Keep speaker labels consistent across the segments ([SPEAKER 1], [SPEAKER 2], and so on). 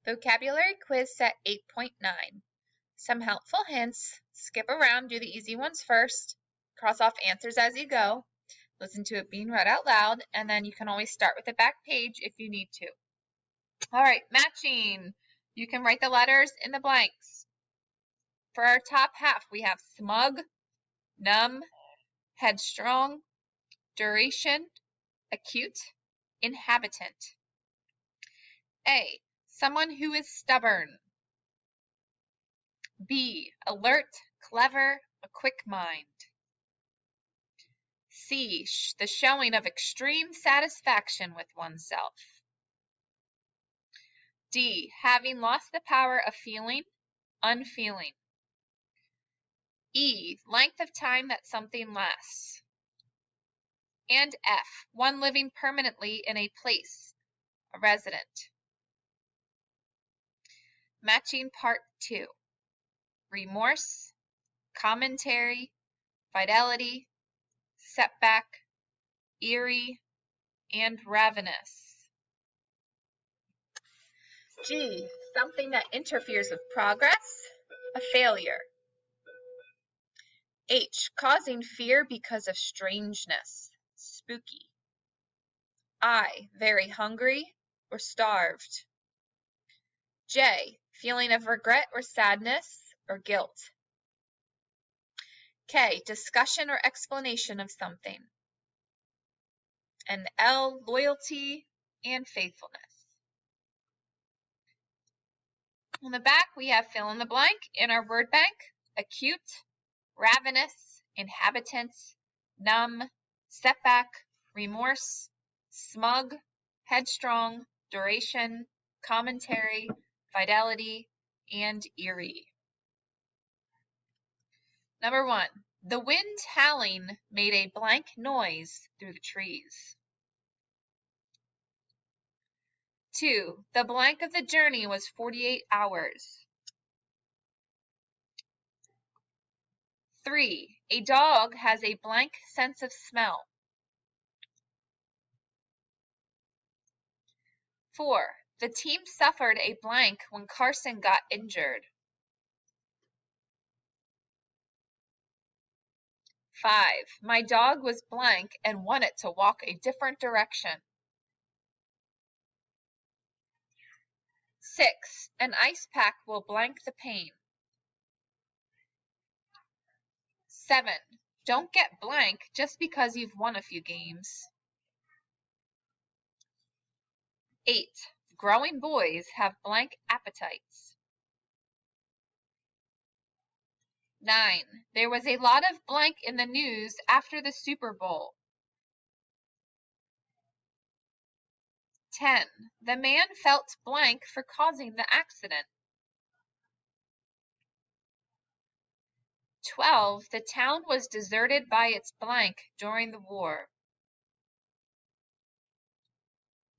[SPEAKER 1] Vocabulary Quiz Set 8.9. Some helpful hints. Skip around, do the easy ones first. Cross off answers as you go. Listen to it being read out loud, and then you can always start with the back page if you need to. All right, matching. You can write the letters in the blanks. For our top half, we have smug, numb, headstrong, duration, acute, inhabitant. A, someone who is stubborn. B, alert, clever, a quick mind. C, the showing of extreme satisfaction with oneself. D, having lost the power of feeling, unfeeling. E, length of time that something lasts. And F, one living permanently in a place, a resident. Matching Part 2. Remorse, commentary, fidelity, setback, eerie, and ravenous. G, something that interferes with progress, a failure. H, causing fear because of strangeness, spooky. I, very hungry or starved. J, feeling of regret or sadness or guilt. K, discussion or explanation of something. And L, loyalty and faithfulness. On the back, we have fill in the blank in our word bank: acute, ravenous, inhabitant, numb, setback, remorse, smug, headstrong, duration, commentary, fidelity, and eerie. Number 1. The wind howling made a blank noise through the trees. 2. The blank of the journey was 48 hours. 3. A dog has a blank sense of smell. 4. The team suffered a blank when Carson got injured. 5. My dog was blank and wanted to walk a different direction. 6. An ice pack will blank the pain. 7. Don't get blank just because you've won a few games. 8. Growing boys have blank appetites. 9. There was a lot of blank in the news after the Super Bowl. 10. The man felt blank for causing the accident. 12. The town was deserted by its blank during the war.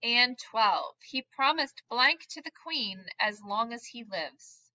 [SPEAKER 1] And 12. He promised blank to the Queen as long as he lives.